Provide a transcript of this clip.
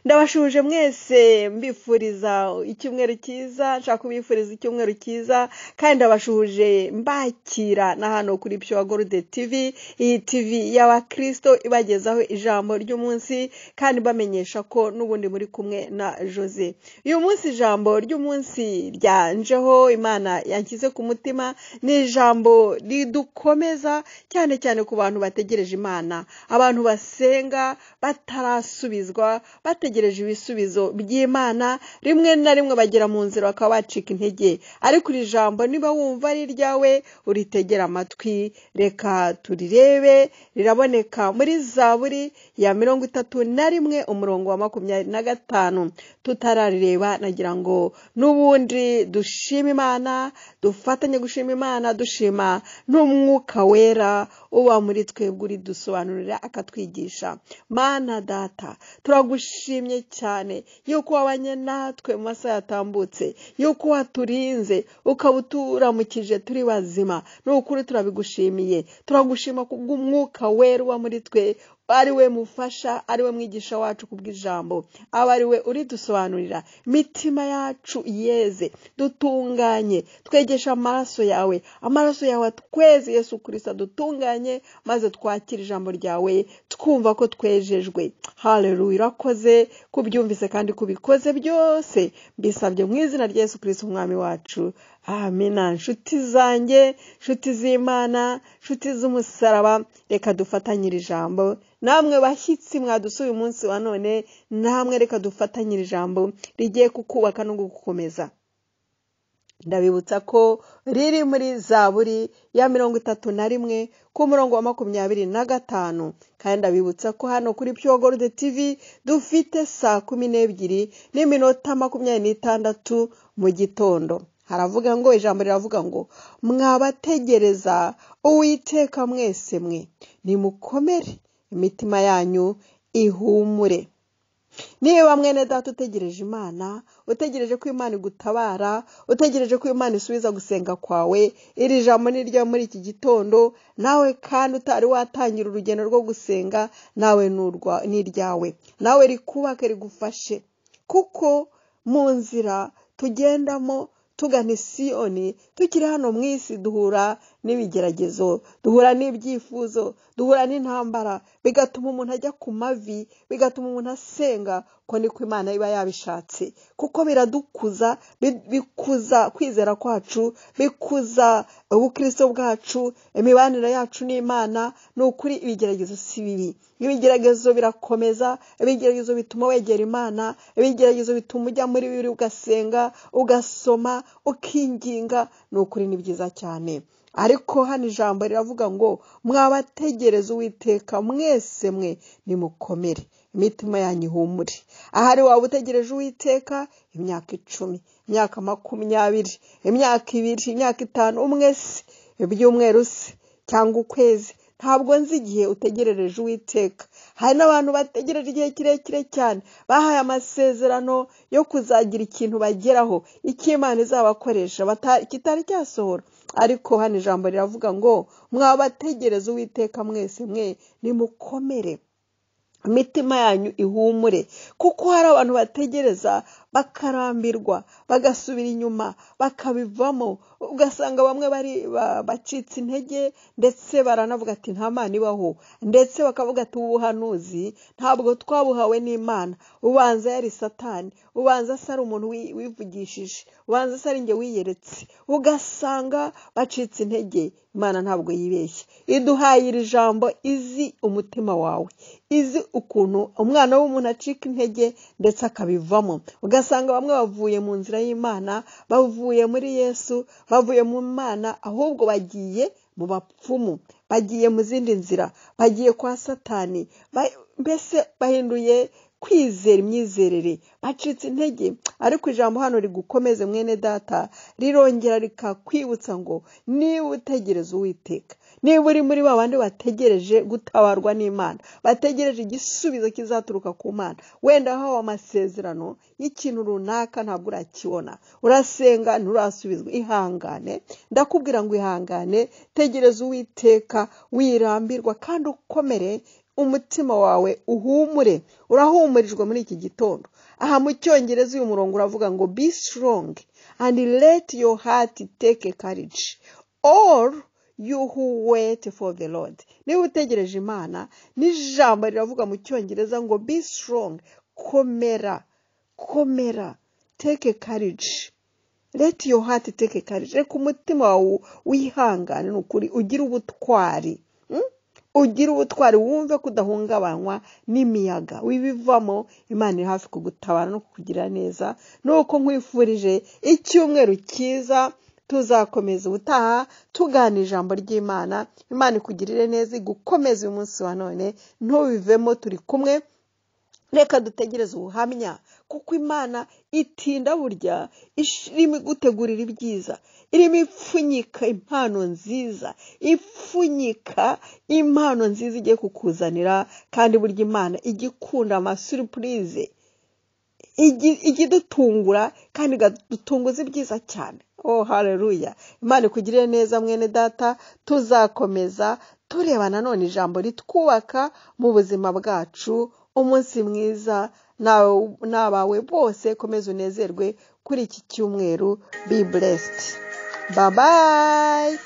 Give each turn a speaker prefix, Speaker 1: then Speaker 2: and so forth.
Speaker 1: Ndabashuje mwese mbifuriza icyumweru cyiza, nshaka kubifuriza icyumweru cyiza kandi ndabashuje mbakira na hano kuri Pure Gold TV, iyi TV y'abakristo ibagezaho ijambo ry'umunsi kandi bamenyesha ko n'ubundi muri kumwe na Jose. Uyu munsi ijambo ry'umunsi ryanjeho Imana yankize ku mutima, ni ijambo ridukomeza cyane cyane ku bantu bategereje Imana, abantu basenga batarasubizwa, bategereje ibisubizo by'Imana, rimwe na rimwe bagera mu nzira bakaba bacika intege. Ariko iri jambo niba wumva ari ryawe uritegera amatwi, reka turirebe. Riraboneka muri Zaburi ya 31 umurongo wa 25. Tutararireba nagira ngo n'ubundi dushima Imana, dufatanye gushima Imana, dushima n'umwuka wera uba muri twebwe uri dusobanurira akatwigisha. Mana Data, turagushimye cyane yuko wabanye natwe mu masaha yatambutse, yuko waturinze ukabuturamukije turi bazima. N'ukuri turabigushimiye, turagushima kubw'umwuka wera uba muri twe, ari we mufasha, ari we mwigisha wacu kubw'ijambo, aba ari we uri dusobanurira. Mitima yacu yeze, dutunganye, twegesha amaraso yawe, amaraso yawe atweze Yesu Kristo, dutunganye maze twakira ijambo ryawe twumva ko twejejwe. Haleluya, urakoze kubyumvise kandi kubikoze byose, mbisabye mu izina rya Yesu Kristo umwami wacu, amina. Nshuti zanjye, nshuti z'Imana, nshuti z'umusaraba, reka dufatanyire ijambo. Namwe bashyitsi mwadusuye umunsi wa none, namwe reka dufatanyire ijambo rigiye kukubaka no gukomeza. Ndabibutsa ko riri muri Zaburi ya 31 ku murongo wa 25, kandi ndabibutsa ko hano kuri Pure Gold TV dufite saa 12:26 mu gitondo. Haravuga ngo, ijambo riravuga ngo, mwabategereza Uwiteka mwese mwe, nimukomere, imitima yanyu ihumure. Niba mwene data utegereje Imana, utegereje ko Imana igutabara, utegereje ko Imana isubiza gusenga kwawe, iri jambo ni ryo muri iki gitondo. Nawe kandi utari watangira urugendo rwo gusenga, nawe ni ryawe, nawe rikubake rigufashe. Kuko mu nzira tugendamo tugana Siyoni, tukiri hano mu isi duhura n'ibigeragezo, duhura n'ibyifuzo, duhura n'intambara, bigatuma umuntu ajya ku mavi, bigatuma umuntu asenga, ko niko Imana iba yabishatse. Kuko biradukuza, bikuza kwizera kwacu, bikuza ubukristo bwacu, imibanire yacu n'Imana. Ni ukuri ibigeragezo si bibi, ibigeragezo birakomeza, ibigeragezo bituma wegera Imana, ibigeragezo bituma ujya muri bibiri ugasenga, ugasoma, ukinginga. Ni ukuri ni byiza cyane. Ariko hano ijambo riravuga ngo, mwabategereza Uwiteka mwese mwe, nimukomere, imitima yanyu ihumure. Ahari waba utegereje Uwiteka imyaka 10, imyaka 20, imyaka 2, imyaka 5, umwe se, ibyumweru se, cyangwa ukwezi, ntabwo nzi igihe utegerereje Uwiteka. Hari n'abantu bategereje igihe kirekire cyane, bahaye amasezerano yo kuzagira ikintu bageraho, icyo Imana izabakoresha kitari cyasohora. Ariko hano ijambo riravuga ngo, mwabategereza Uwiteka mwese mwe, nimukomere, imitima yanyu ihumure. Kuko hari abantu bategereza bakarambirwa, bagasubira inyuma, bakabivamo, ugasanga bamwe bacitse intege, ndetse baranavuga ati nta Mana ibaho, ndetse bakavuga ati ubuhanuzi ntabwo twabuhawe n'Imana, ubanza yari Satani, ubanza se ari umuntu wivugishije, ubanza se ari njye wiyeretse. Ugasanga bacitse intege. Imana ntabwo yibeshye, iduhaye iri jambo izi umutima wawe, izi ukuntu umwana w'umuntu acika intege ndetse akabivamo. Ugasanga bamwe bavuye mu nzira y'Imana, bavuye muri Yesu, bavuye mu Mana, ahubwo bagiye mu bapfumu, bagiye mu zindi nzira, bagiye kwa Satani, mbese bahinduye kwizera imyizerere, bacitse intege. Ariko ijambo hano rigukomeze mwene data, rirongera rikakwibutsa ngo, niba utegereza Uwiteka, niba uri muri babandi bategereje gutabarwa n'Imana, bategereje igisubizo kizaturuka ku Mana, wenda hawa amasezerano y'ikintu runaka ntabwo urakibona, urasenga nturasubizwa, ihangane. Ndakubwira ngo ihangane, tegereza Uwiteka, wirambirwa kandi ukomere, umutima wawe uhumure, urahumurijwe muri iki gitondo. Aha mu cyongereza uyu murongo uravuga ngo be strong and let your heart take courage, all you who wait for the Lord. Niba utegereje Imana, n'ijambo riravuga mu cyongereza ngo be strong, komera, take courage. Let your heart take courage. Reka umutima wawe wihangane, n'ukuri ugira ubutwari. Ugira ubutwari, wumve kudahungabanywa n'imiyaga. Wibivamo, Imana iri hafi kugutabara no kukugira neza. Nuko nkwifurije icyumweru cyiza, tuzakomeza ubutaha tugana ijambo ry'Imana. Imana ikugirire neza, igukomeze uyu munsi wa none, ntubivemo, turi kumwe. Reka dutegereze ubuhamya, kuko Imana itinda burya, irimo gutegurira ibyiza, irimo ipfunyika impano nziza, igiye kukuzanira. Kandi burya Imana igikunda amasurprise, igidutungura kandi igadutunguza ibyiza cyane. Oh haleluya! Imana ikugirire neza mwene data, tuzakomeza tureba nanone ijambo ritwubaka mu buzima bwacu. Umunsi mwiza n'abawe bose, komeza unezerwe kuri iki cyumweru. Be blessed. Bye bye.